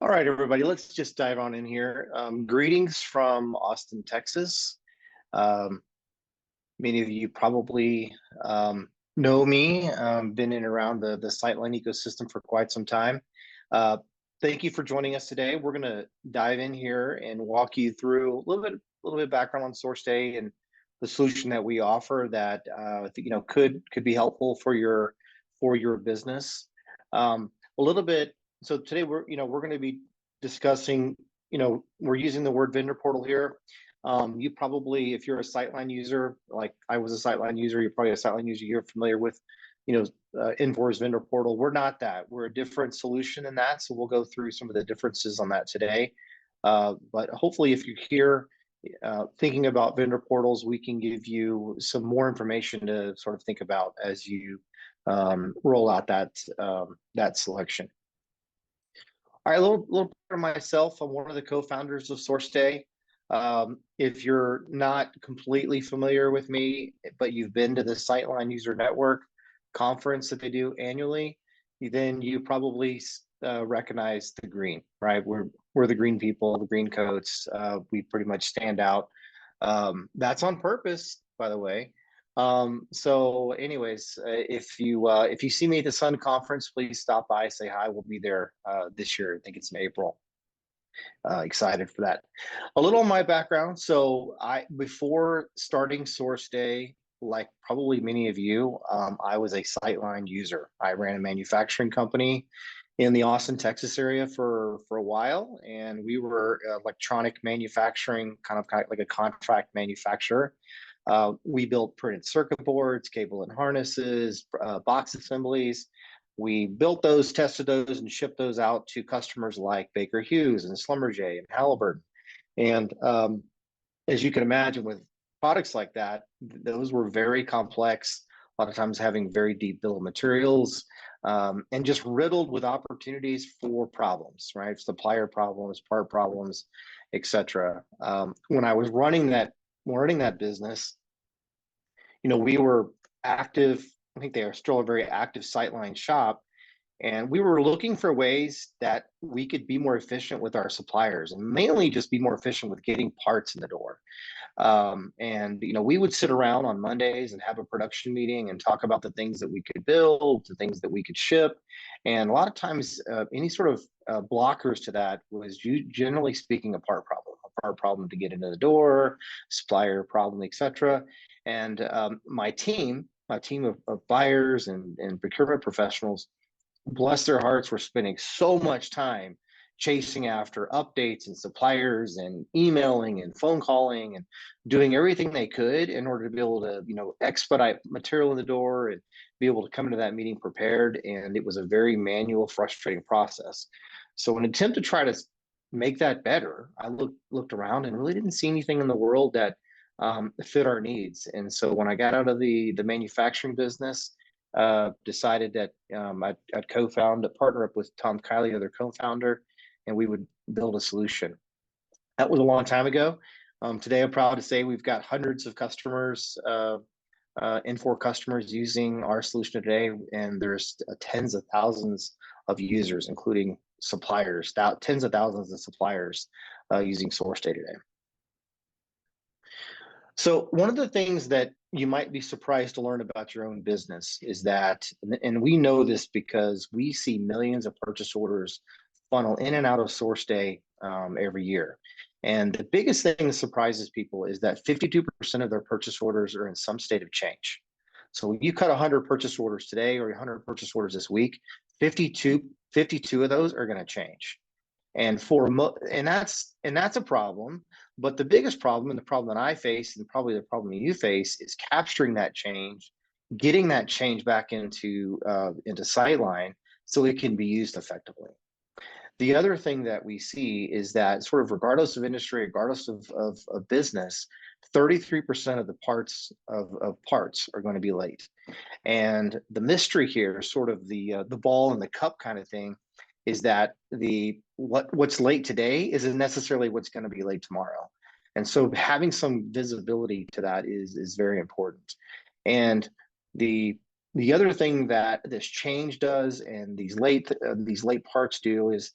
All right, everybody, let's just dive on in here. Greetings from Austin, Texas. Um, Many of you probably know me, been in and around the SyteLine ecosystem for quite some time. Thank you for joining us today. We're going to dive in here and walk you through a little bit of background on SourceDay and the solution that we offer that could be helpful for your business. A little bit. So today we're going to be discussing. We're using the word vendor portal here. You probably, if you're a SyteLine user, like I was a SyteLine user, you're probably a SyteLine user, you're familiar with, Invoice vendor portal. We're not that. We're a different solution in that. So we'll go through some of the differences on that today. But hopefully if you're here thinking about vendor portals, we can give you some more information to sort of think about as you roll out that selection. All right, a little bit of myself. I'm one of the co-founders of SourceDay. If you're not completely familiar with me, but you've been to the SyteLine User Network conference that they do annually, then you probably recognize the green, right? We're the green people, the green coats. We pretty much stand out. That's on purpose, by the way. So anyways, if you see me at the Sun Conference, please stop by, say hi. We'll be there this year. I think it's in April. Excited for that. A little on my background. So before starting SourceDay, like probably many of you, I was a SyteLine user. I ran a manufacturing company in the Austin, Texas area for a while, and we were electronic manufacturing, kind of like a contract manufacturer. We built printed circuit boards, cable and harnesses, box assemblies. We built those, tested those, and shipped those out to customers like Baker Hughes and Schlumberger and Halliburton. And as you can imagine, with products like that, those were very complex, a lot of times having very deep bill of materials, and just riddled with opportunities for problems, right? Supplier problems, part problems, etc. When I was running that business, we were active. I think they are still a very active SyteLine shop, and we were looking for ways that we could be more efficient with our suppliers, and mainly just be more efficient with getting parts in the door. And we would sit around on Mondays and have a production meeting and talk about the things that we could build, the things that we could ship, and a lot of times any sort of blockers to that was generally speaking a part problem to get into the door, supplier problem, etc. And my team of buyers and procurement professionals, bless their hearts, were spending so much time chasing after updates and suppliers and emailing and phone calling and doing everything they could in order to be able to, expedite material in the door and be able to come into that meeting prepared. And it was a very manual, frustrating process. So in an attempt to try to make that better, I looked around and really didn't see anything in the world that fit our needs. And so when I got out of the manufacturing business, decided that I'd partner up with Tom Kiley, other co-founder, and we would build a solution. That was a long time ago. Today, I'm proud to say we've got hundreds of customers, N4 customers using our solution today, and there's tens of thousands of users, including suppliers, tens of thousands of suppliers using SourceDay today. So one of the things that you might be surprised to learn about your own business is that, and we know this because we see millions of purchase orders funnel in and out of SourceDay every year. And the biggest thing that surprises people is that 52% of their purchase orders are in some state of change. So when you cut 100 purchase orders today or 100 purchase orders this week, 52 of those are going to change. And that's a problem. But the biggest problem, and the problem that I face, and probably the problem you face, is capturing that change, getting that change back into SyteLine so it can be used effectively. The other thing that we see is that, sort of regardless of industry, regardless of business, 33% of the parts are going to be late. And the mystery here, sort of the ball in the cup kind of thing, is that what's late today isn't necessarily what's going to be late tomorrow. And so having some visibility to that is very important. And the The other thing that this change does, and these late parts do, is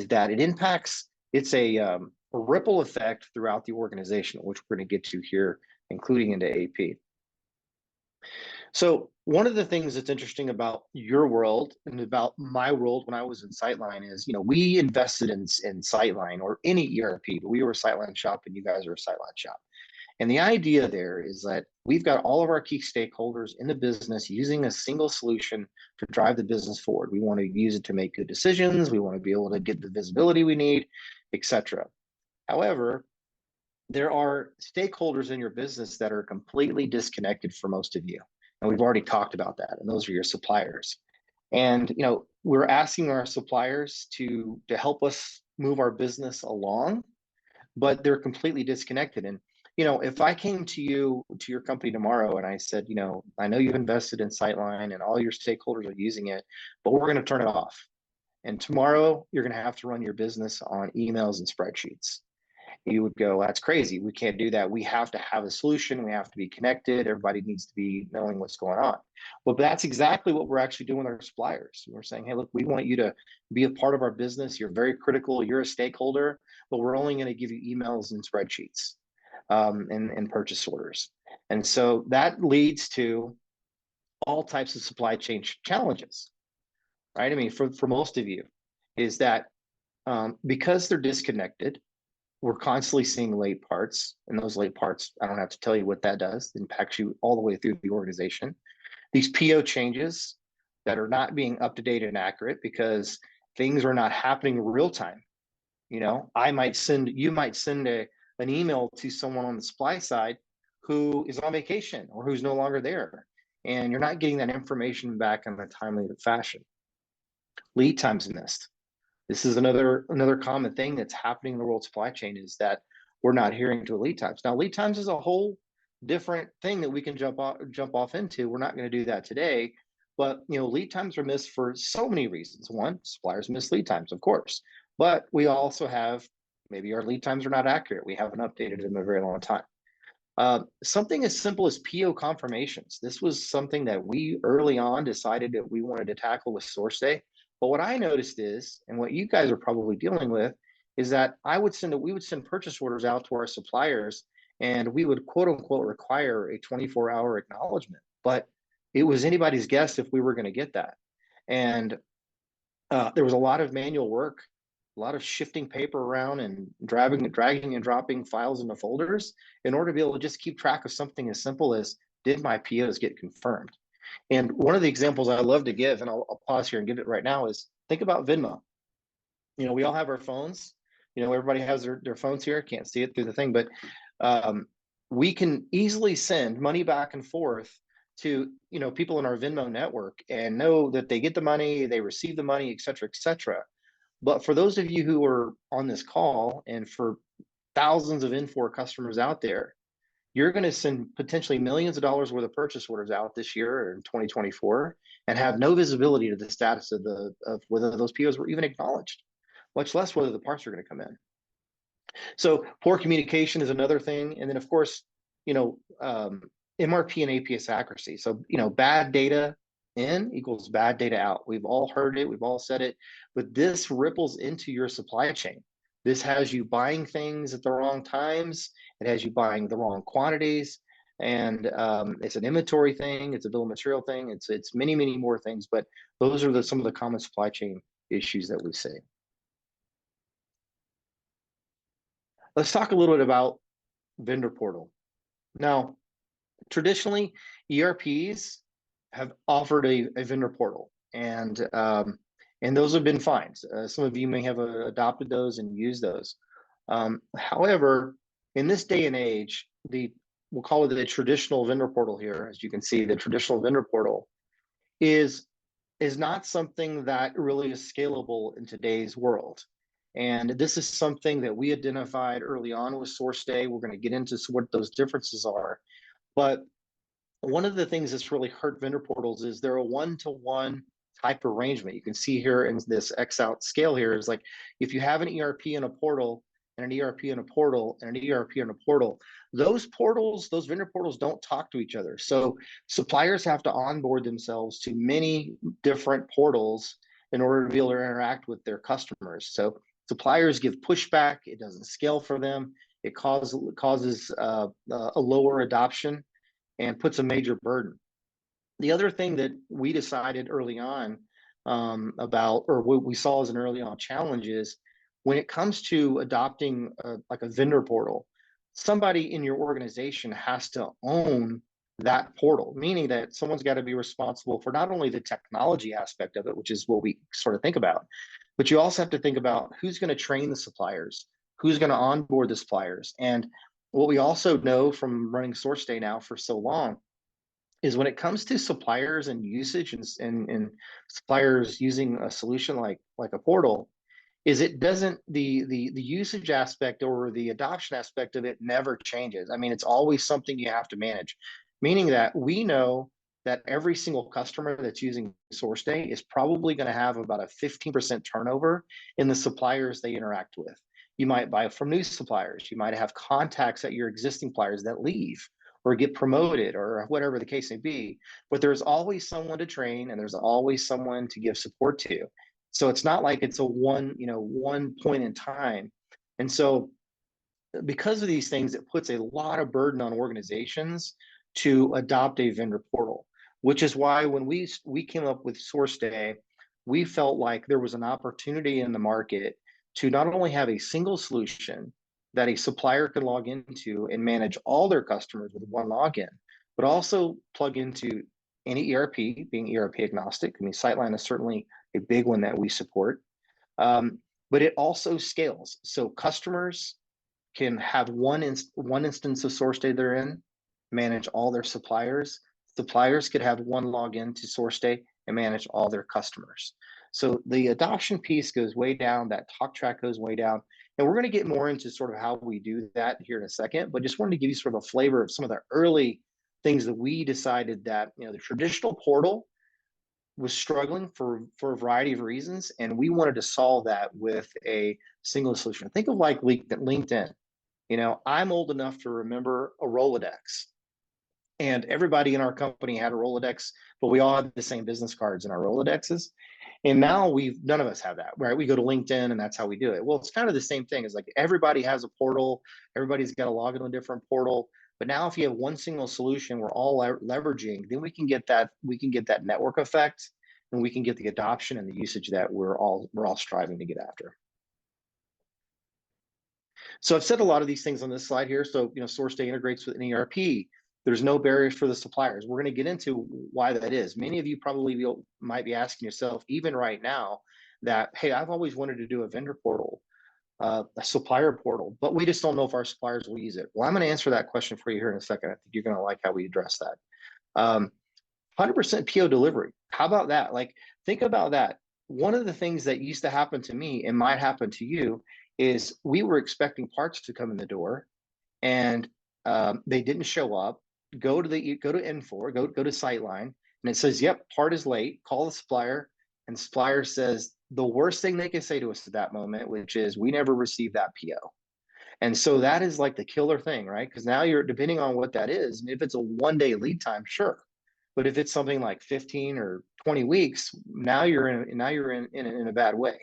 that it impacts. It's a ripple effect throughout the organization, which we're going to get to here, including into AP. So one of the things that's interesting about your world and about my world when I was in SyteLine is, we invested in SyteLine or any ERP, but we were a SyteLine shop and you guys are a SyteLine shop. And the idea there is that we've got all of our key stakeholders in the business using a single solution to drive the business forward. We want to use it to make good decisions. We want to be able to get the visibility we need, etc. However, there are stakeholders in your business that are completely disconnected for most of you. And we've already talked about that. And those are your suppliers. And we're asking our suppliers to help us move our business along, but they're completely disconnected. And if I came to your company tomorrow and I said, I know you've invested in SyteLine and all your stakeholders are using it, but we're going to turn it off. And tomorrow you're going to have to run your business on emails and spreadsheets. You would go, that's crazy. We can't do that. We have to have a solution. We have to be connected. Everybody needs to be knowing what's going on. Well, that's exactly what we're actually doing with our suppliers. We're saying, hey, look, we want you to be a part of our business. You're very critical. You're a stakeholder, but we're only going to give you emails and spreadsheets and purchase orders. And so that leads to all types of supply chain challenges, right? I mean, for most of you, is that because they're disconnected, we're constantly seeing late parts, and those late parts, I don't have to tell you what that does. It impacts you all the way through the organization. These PO changes that are not being up to date and accurate because things are not happening real time. You might send an email to someone on the supply side who is on vacation or who's no longer there, and you're not getting that information back in a timely fashion. Lead times missed. This is another common thing that's happening in the world supply chain, is that we're not adhering to lead times. Now, lead times is a whole different thing that we can jump off into. We're not going to do that today, but lead times are missed for so many reasons. One, suppliers miss lead times, of course, but we also have, maybe our lead times are not accurate. We haven't updated them in a very long time. Something as simple as PO confirmations. This was something that we early on decided that we wanted to tackle with SourceDay. But what I noticed is, and what you guys are probably dealing with, is that we would send purchase orders out to our suppliers, and we would quote unquote require a 24-hour acknowledgement. But it was anybody's guess if we were going to get that. And there was a lot of manual work, a lot of shifting paper around and dragging and dropping files into folders in order to be able to just keep track of something as simple as, did my POs get confirmed? And one of the examples I love to give, and I'll pause here and give it right now, is think about Venmo. We all have our phones. Everybody has their phones here. Can't see it through the thing, but we can easily send money back and forth to people in our Venmo network and know that they get the money, they receive the money, et cetera, et cetera. But for those of you who are on this call, and for thousands of Infor customers out there, you're going to send potentially millions of dollars worth of purchase orders out this year or in 2024 and have no visibility to the status of whether those POs were even acknowledged, much less whether the parts are going to come in. So poor communication is another thing. And then, of course, MRP and APS accuracy. So, bad data in equals bad data out. We've all heard it. We've all said it. But this ripples into your supply chain. This has you buying things at the wrong times. It has you buying the wrong quantities. And it's an inventory thing. It's a bill of material thing. It's many, many more things. But those are some of the common supply chain issues that we see. Let's talk a little bit about vendor portal. Now, traditionally, ERPs have offered a vendor portal, and those have been fine. Some of you may have adopted those and used those. However, in this day and age, we'll call it the traditional vendor portal here. As you can see, the traditional vendor portal is not something that really is scalable in today's world. And this is something that we identified early on with SourceDay. We're going to get into what those differences are. But one of the things that's really hurt vendor portals is they're a one-to-one type arrangement. You can see here in this X out scale here is like, if you have an ERP in a portal, and an ERP and a portal, and an ERP and a portal. Those portals, those vendor portals don't talk to each other. So suppliers have to onboard themselves to many different portals in order to be able to interact with their customers. So suppliers give pushback, it doesn't scale for them, it causes a lower adoption and puts a major burden. The other thing that we decided early on about, or what we saw as an early on challenge is when it comes to adopting like a vendor portal, somebody in your organization has to own that portal, meaning that someone's got to be responsible for not only the technology aspect of it, which is what we sort of think about, but you also have to think about who's going to train the suppliers, who's going to onboard the suppliers. And what we also know from running SourceDay now for so long is when it comes to suppliers and usage and suppliers using a solution like a portal, is it doesn't the usage aspect or the adoption aspect of it never changes. I mean, it's always something you have to manage, meaning that we know that every single customer that's using SourceDay is probably going to have about a 15% turnover in the suppliers they interact with. You might buy from new suppliers, you might have contacts at your existing suppliers that leave or get promoted or whatever the case may be, but there's always someone to train and there's always someone to give support to. So it's not like it's a one point in time. And so because of these things, it puts a lot of burden on organizations to adopt a vendor portal, which is why when we came up with SourceDay, we felt like there was an opportunity in the market to not only have a single solution that a supplier can log into and manage all their customers with one login, but also plug into any ERP, being ERP agnostic. I mean, SyteLine is certainly a big one that we support, but it also scales. So customers can have one instance of SourceDay they're in, manage all their suppliers. Suppliers could have one login to SourceDay and manage all their customers. So the adoption piece goes way down, that talk track goes way down. And we're going to get more into sort of how we do that here in a second, but just wanted to give you sort of a flavor of some of the early things that we decided that, the traditional portal was struggling for a variety of reasons, and we wanted to solve that with a single solution. Think of like LinkedIn. I'm old enough to remember a Rolodex, and everybody in our company had a Rolodex, but we all had the same business cards in our Rolodexes. And now none of us have that, right? We go to LinkedIn and that's how we do it. Well, it's kind of the same thing. It's like everybody has a portal, everybody's got to log into a different portal. But now if you have one single solution we're all leveraging, then we can get that network effect, and we can get the adoption and the usage that we're all striving to get after. So I've said a lot of these things on this slide here. So, SourceDay integrates with an ERP. There's no barriers for the suppliers. We're going to get into why that is. Many of you probably might be asking yourself, even right now, that, hey, I've always wanted to do a vendor portal, a supplier portal, but we just don't know if our suppliers will use it. Well, I'm going to answer that question for you here in a second. I think you're going to like how we address that. 100% PO delivery. How about that? Like, think about that. One of the things that used to happen to me and might happen to you is we were expecting parts to come in the door, and they didn't show up. Go to N4, go to SyteLine, and it says, yep, part is late. Call the supplier, and the supplier says the worst thing they can say to us at that moment, which is, we never received that PO. And so that is like the killer thing, right? Because now you're, depending on what that is, if it's a 1-day lead time, sure. But if it's something like 15 or 20 weeks, now you're in a bad way.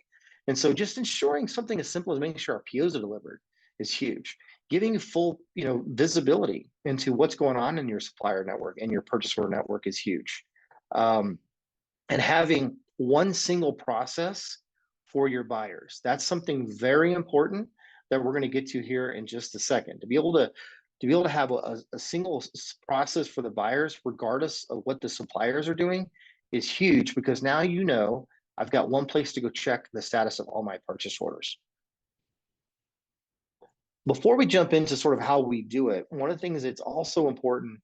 And so just ensuring something as simple as making sure our POs are delivered is huge. Giving you full, visibility into what's going on in your supplier network and your purchase order network is huge. And having one single process for your buyers. That's something very important that we're going to get to here in just a second. To be able to have a single process for the buyers, regardless of what the suppliers are doing, is huge, because now I've got one place to go check the status of all my purchase orders. Before we jump into sort of how we do it, one of the things that's also important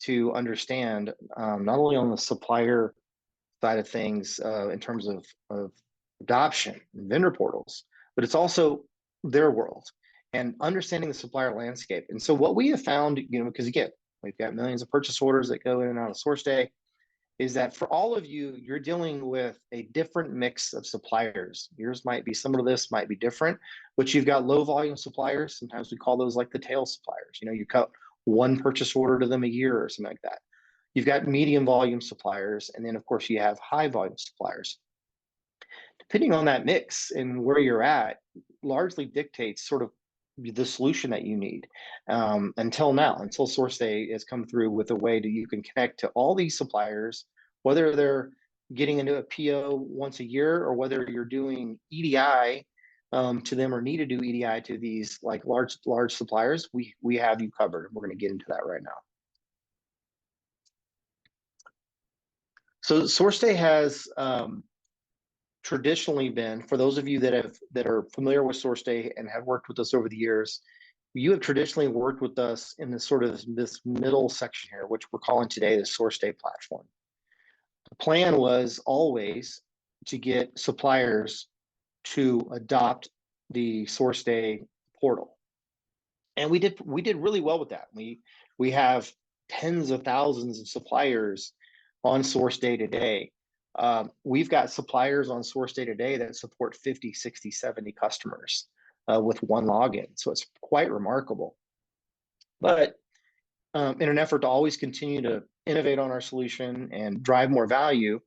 to understand, not only on the supplier side of things in terms of adoption and vendor portals, but it's also their world and understanding the supplier landscape. And so what we have found, because again, we've got millions of purchase orders that go in and out of SourceDay, is that for all of you, you're dealing with a different mix of suppliers. Yours might be, some of this might be different, but you've got low volume suppliers. Sometimes we call those like the tail suppliers. You know, you cut one purchase order to them a year or something like that. You've got medium volume suppliers, and then of course you have high volume suppliers. Depending on that mix and where you're at, largely dictates sort of the solution that you need. Until now, until SourceDay has come through with a way that you can connect to all these suppliers, whether they're getting into a PO once a year or whether you're doing EDI to them or need to do EDI to these like large suppliers, we have you covered. We're going to get into that right now. So SourceDay has traditionally been, for those of you that are familiar with SourceDay and have worked with us over the years, you have traditionally worked with us in this sort of this middle section here, which we're calling today the SourceDay platform. The plan was always to get suppliers to adopt the SourceDay portal, and we did really well with that. We have tens of thousands of suppliers on SourceDay today. We've got suppliers on SourceDay today that support 50, 60, 70 customers with one login. So it's quite remarkable. But in an effort to always continue to innovate on our solution and drive more value,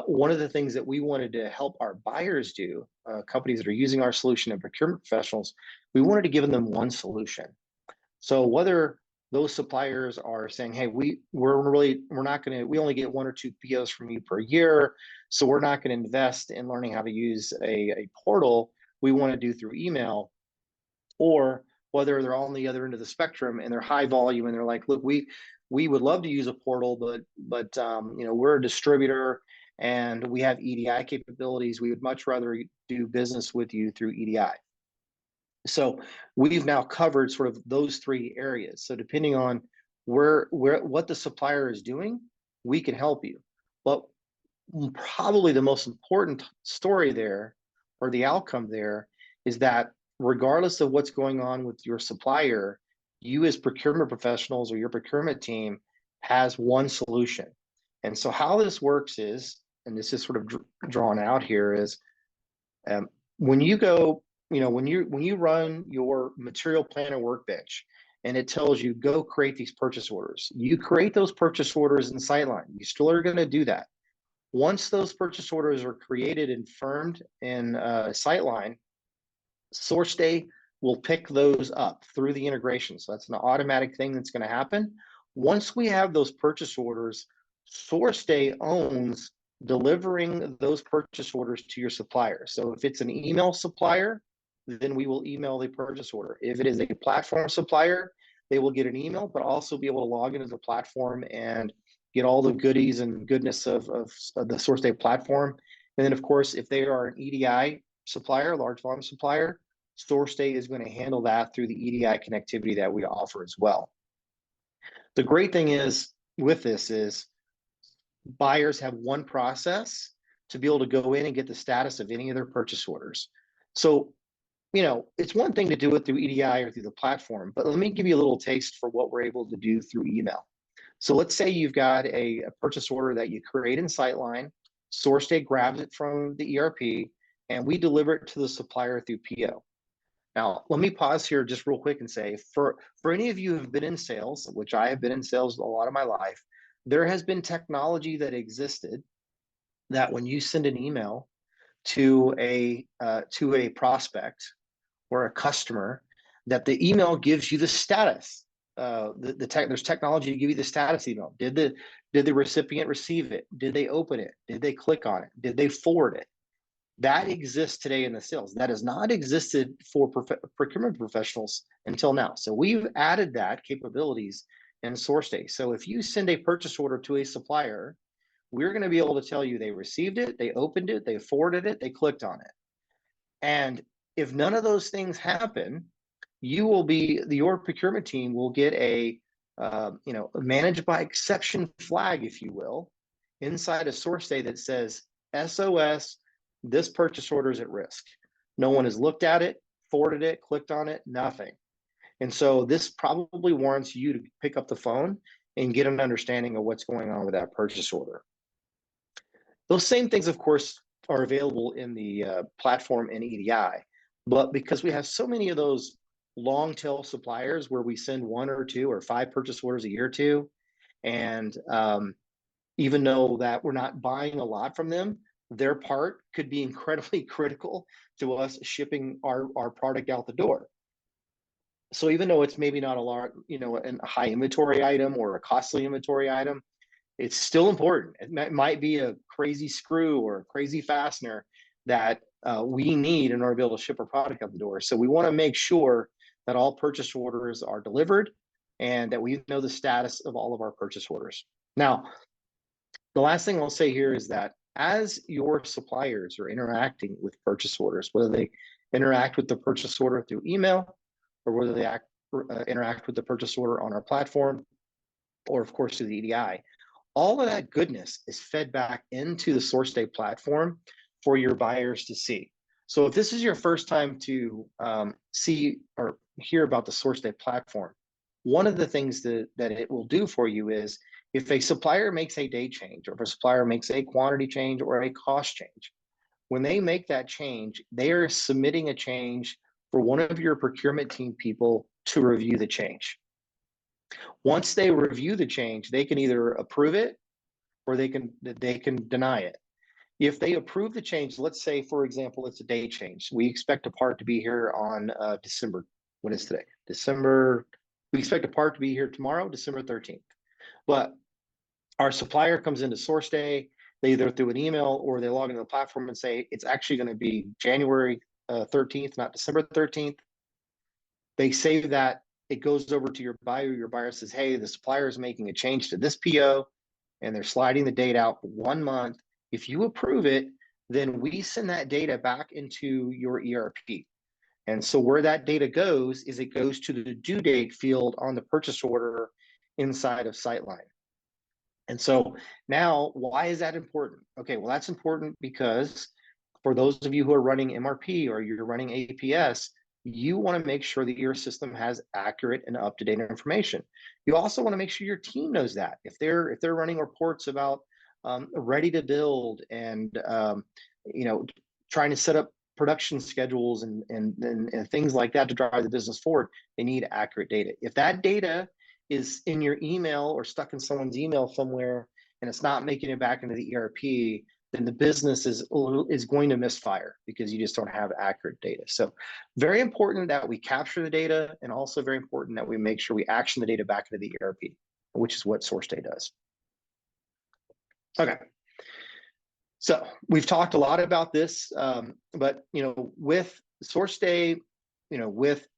one of the things that we wanted to help our buyers do, companies that are using our solution and procurement professionals, we wanted to give them one solution. So whether those suppliers are saying, hey, we only get 1 or 2 POs from you per year, so we're not going to invest in learning how to use a portal. We want to do through email, or whether they're on the other end of the spectrum and they're high volume and they're like, look, we would love to use a portal, but you know, we're a distributor and we have EDI capabilities. We would much rather do business with you through EDI. So we've now covered sort of those 3 areas. So depending on what the supplier is doing, we can help you. But probably the most important story there, or the outcome there, is that regardless of what's going on with your supplier, you as procurement professionals or your procurement team has one solution. And so how this works is, and this is sort of drawn out here, is when you go, you know, when you run your material planner workbench and it tells you go create these purchase orders, you create those purchase orders in SyteLine. You still are going to do that. Once those purchase orders are created and firmed in SyteLine, SourceDay will pick those up through the integration. So that's an automatic thing that's going to happen. Once we have those purchase orders, SourceDay owns delivering those purchase orders to your supplier. So if it's an email supplier, then we will email the purchase order. If it is a platform supplier, they will get an email, but also be able to log into the platform and get all the goodies and goodness of the SourceDay platform. And then, of course, if they are an EDI supplier, large volume supplier, SourceDay is going to handle that through the EDI connectivity that we offer as well. The great thing is with this is buyers have one process to be able to go in and get the status of any of their purchase orders. So, you know, it's one thing to do it through EDI or through the platform, but let me give you a little taste for what we're able to do through email. So let's say you've got a purchase order that you create in SyteLine, SourceDay grabs it from the ERP, and we deliver it to the supplier through PO. Now, let me pause here just real quick and say, for any of you who have been in sales, which I have been in sales a lot of my life, there has been technology that existed that when you send an email to a prospect or a customer, that the email gives you the status. There's technology to give you the status email. Did the recipient receive it? Did they open it? Did they click on it? Did they forward it? That exists today in the sales. That has not existed for procurement professionals until now. So we've added that capabilities in SourceDay. So if you send a purchase order to a supplier, we're going to be able to tell you they received it, they opened it, they forwarded it, they clicked on it. And if none of those things happen, your procurement team will get a managed by exception flag, if you will, inside of SourceDay that says SOS, this purchase order is at risk. No one has looked at it, forwarded it, clicked on it, nothing. And so this probably warrants you to pick up the phone and get an understanding of what's going on with that purchase order. Those same things, of course, are available in the platform and EDI. But because we have so many of those long tail suppliers where we send 1 or 2 or 5 purchase orders a year to, and even though that we're not buying a lot from them, their part could be incredibly critical to us shipping our product out the door. So even though it's maybe not a large, a high inventory item or a costly inventory item, it's still important. It might be a crazy screw or a crazy fastener that we need in order to be able to ship our product out the door. So we want to make sure that all purchase orders are delivered and that we know the status of all of our purchase orders. Now, the last thing I'll say here is that as your suppliers are interacting with purchase orders, whether they interact with the purchase order through email or whether they interact with the purchase order on our platform, or of course through the EDI, all of that goodness is fed back into the SourceDay platform for your buyers to see. So if this is your first time to see or hear about the SourceDay platform, one of the things that it will do for you is if a supplier makes a date change, or if a supplier makes a quantity change or a cost change, when they make that change, they are submitting a change for one of your procurement team people to review the change. Once they review the change, they can either approve it or they can deny it. If they approve the change, let's say, for example, it's a date change. We expect a part to be here on December. What is today? We expect a part to be here tomorrow, December 13th. But our supplier comes into SourceDay, they either through an email or they log into the platform and say, it's actually going to be January 13th, not December 13th. They save that. It goes over to your buyer. Your buyer says, hey, the supplier is making a change to this PO and they're sliding the date out 1 month. If you approve it, then we send that data back into your ERP. And so where that data goes is it goes to the due date field on the purchase order inside of SyteLine. And so now, why is that important? Okay, well, that's important because for those of you who are running MRP or you're running APS, you want to make sure that your system has accurate and up-to-date information. You also want to make sure your team knows that. If they're running reports about ready to build and trying to set up production schedules and things like that to drive the business forward, they need accurate data. If that data is in your email or stuck in someone's email somewhere and it's not making it back into the ERP, then the business is going to misfire because you just don't have accurate data. So very important that we capture the data, and also very important that we make sure we action the data back into the ERP, which is what SourceDay does. Okay. So we've talked a lot about this, but with SourceDay, with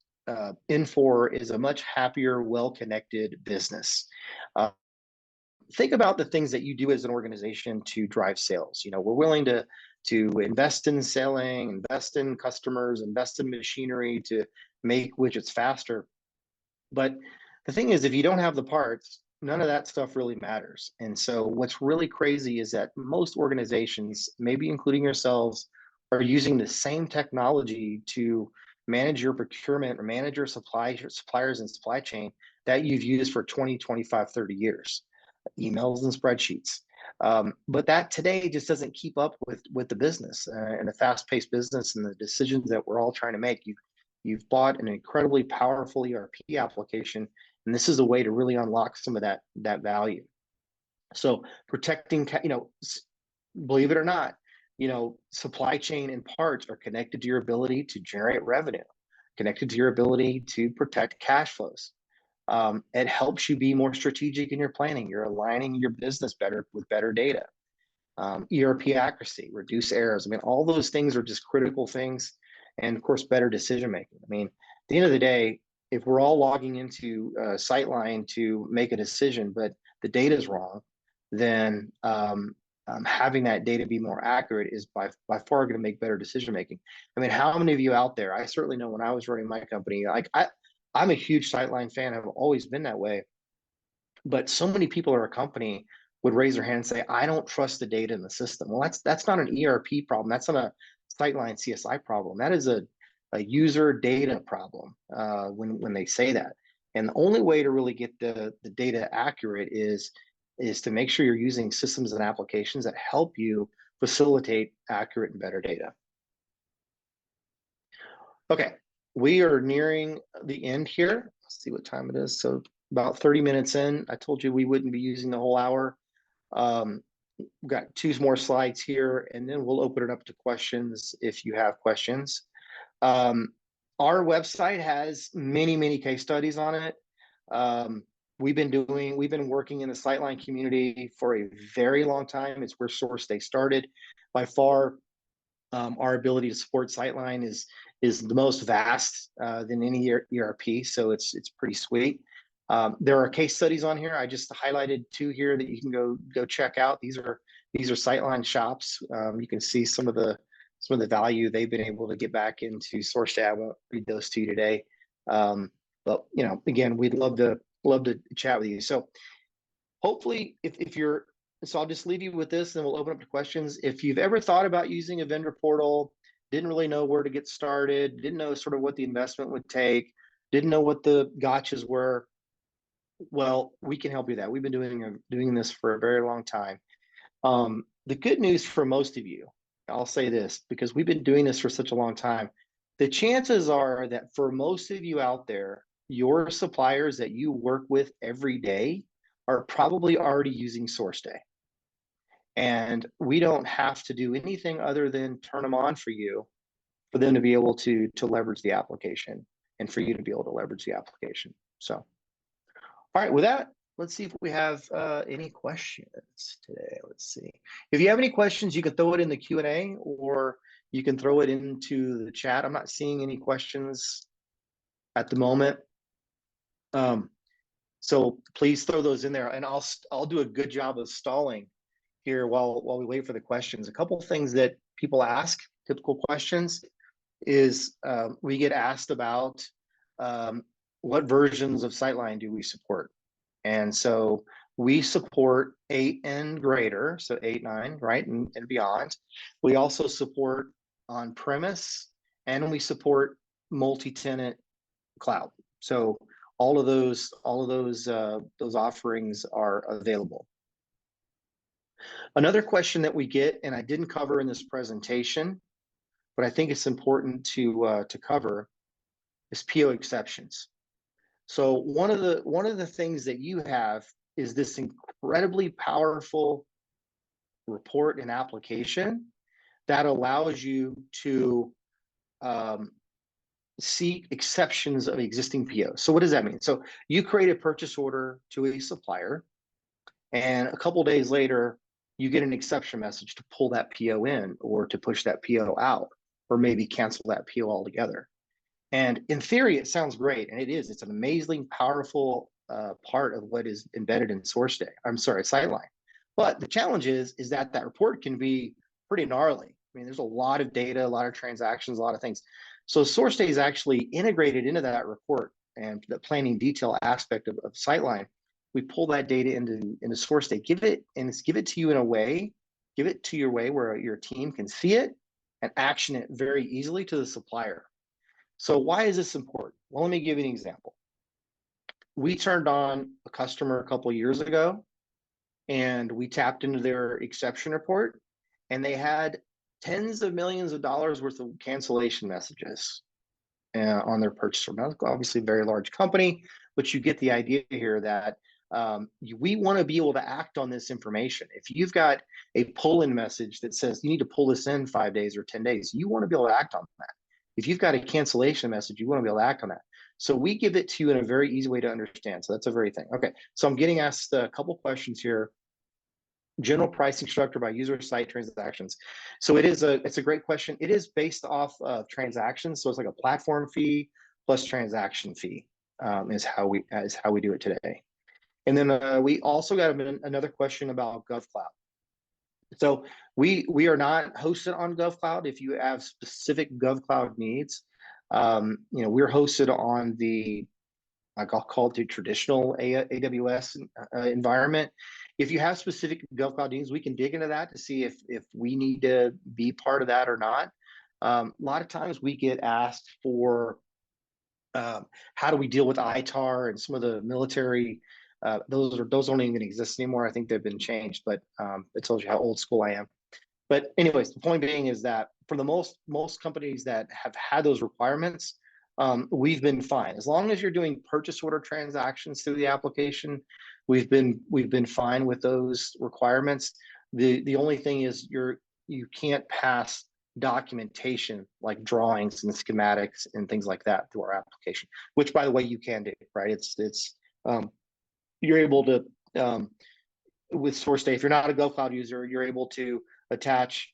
Infor is a much happier, well-connected business. Think about the things that you do as an organization to drive sales. We're willing to invest in selling, invest in customers, invest in machinery to make widgets faster. But the thing is, if you don't have the parts, none of that stuff really matters. And so what's really crazy is that most organizations, maybe including yourselves, are using the same technology to manage your procurement or manage your suppliers and supply chain that you've used for 20, 25, 30 years. Emails and spreadsheets. But that today just doesn't keep up with the business and the fast-paced business and the decisions that we're all trying to make. You've bought an incredibly powerful ERP application, and this is a way to really unlock some of that value. So protecting, believe it or not, supply chain and parts are connected to your ability to generate revenue, connected to your ability to protect cash flows. It helps you be more strategic in your planning. You're aligning your business better with better data. ERP accuracy, reduce errors. All those things are just critical things. And of course, better decision making. At the end of the day, if we're all logging into SyteLine to make a decision, but the data is wrong, then having that data be more accurate is by far going to make better decision making. How many of you out there? I certainly know when I was running my company, I'm a huge SyteLine fan. I've always been that way. But so many people at our company would raise their hand and say, I don't trust the data in the system. Well, that's not an ERP problem. That's not a SyteLine CSI problem. That is a user data problem when they say that. And the only way to really get the data accurate is to make sure you're using systems and applications that help you facilitate accurate and better data. Okay, we are nearing the end here. Let's see what time it is. So about 30 minutes in. I told you we wouldn't be using the whole hour. We've got 2 more slides here, and then we'll open it up to questions if you have questions. Our website has many case studies on it. We've been working in the SyteLine community for a very long time. It's where SourceDay started. By far, our ability to support SyteLine is the most vast than any ERP, so it's pretty sweet. There are case studies on here. I just highlighted 2 here that you can go check out. These are SyteLine shops. You can see some of the value they've been able to get back into SourceDay. I won't read those to you today, but again, we'd love to chat with you. So hopefully, if you're, so I'll just leave you with this, and then we'll open up to questions. If you've ever thought about using a vendor portal, didn't really know where to get started, didn't know sort of what the investment would take, didn't know what the gotchas were, well, we can help you with that. We've been doing this for a very long time. The good news for most of you, I'll say this, because we've been doing this for such a long time, the chances are that for most of you out there, your suppliers that you work with every day are probably already using SourceDay. And we don't have to do anything other than turn them on for you, for them to be able to leverage the application, and for you to be able to leverage the application. So, all right, with that, let's see if we have any questions today. Let's see. If you have any questions, you can throw it in the Q&A, or you can throw it into the chat. I'm not seeing any questions at the moment. So please throw those in there, and I'll do a good job of stalling here while we wait for the questions. A couple of things that people ask, typical questions, is we get asked about what versions of SyteLine do we support? And so we support 8 and greater, so 8, 9, right, and beyond. We also support on-premise, and we support multi-tenant cloud. So all of those offerings are available. Another question that we get, and I didn't cover in this presentation, but I think it's important to cover, is PO exceptions. So one of the things that you have is this incredibly powerful report and application that allows you to see exceptions of existing POs. So what does that mean? So you create a purchase order to a supplier, and a couple days later, you get an exception message to pull that PO in, or to push that PO out, or maybe cancel that PO altogether. And in theory, it sounds great, and it is. It's an amazingly powerful part of what is embedded in SourceDay. I'm sorry, SyteLine. But the challenge is that report can be pretty gnarly. I mean, there's a lot of data, a lot of transactions, a lot of things. So SourceDay is actually integrated into that report, and the planning detail aspect of SyteLine. We pull that data into SourceDay, give it to you in a way, give it to your way where your team can see it and action it very easily to the supplier. So why is this important? Well, let me give you an example. We turned on a customer a couple of years ago, and we tapped into their exception report, and they had tens of millions of dollars worth of cancellation messages on their purchase order. Now, obviously, a very large company, but you get the idea here that we want to be able to act on this information. If you've got a pull-in message that says you need to pull this in 5 days or 10 days, you want to be able to act on that. If you've got a cancellation message, you want to be able to act on that. So we give it to you in a very easy way to understand. So that's a very thing. Okay, so I'm getting asked a couple questions here. General pricing structure by user site transactions. So it's a great question. It is based off of transactions. So it's like a platform fee plus transaction fee is how we do it today. And then we also got another question about GovCloud. So we are not hosted on GovCloud. If you have specific GovCloud needs, we're hosted on the, I'll call it the traditional AWS environment. If you have specific GovCloud needs, we can dig into that to see if we need to be part of that or not. A lot of times we get asked for how do we deal with ITAR and some of the military. Those don't even exist anymore. I think they've been changed, but it tells you how old school I am. But anyways, the point being is that for the most companies that have had those requirements, we've been fine. As long as you're doing purchase order transactions through the application, we've been fine with those requirements. The only thing is you can't pass documentation like drawings and schematics and things like that through our application, which by the way you can do, right? It's you're able to with SourceDay, if you're not a GovCloud user, you're able to attach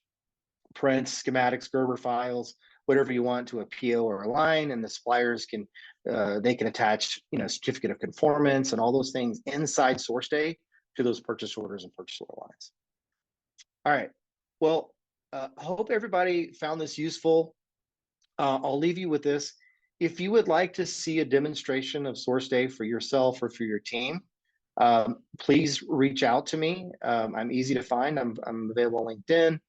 prints, schematics, Gerber files, whatever you want to a PO or a line, and the suppliers can they can attach certificate of conformance and all those things inside SourceDay to those purchase orders and purchase order lines. All right. Well, I hope everybody found this useful. I'll leave you with this. If you would like to see a demonstration of SourceDay for yourself or for your team, please reach out to me. I'm easy to find. I'm available on LinkedIn.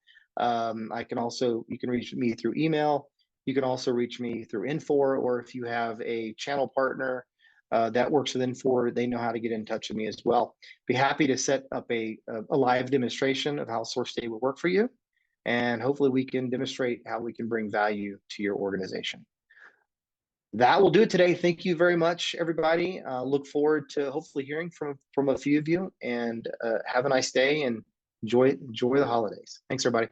You can reach me through email. You can also reach me through Infor, or if you have a channel partner that works with Infor, they know how to get in touch with me as well. Be happy to set up a live demonstration of how SourceDay would work for you. And hopefully we can demonstrate how we can bring value to your organization. That will do it today. Thank you very much, everybody. Look forward to hopefully hearing from a few of you, and have a nice day and enjoy the holidays. Thanks, everybody.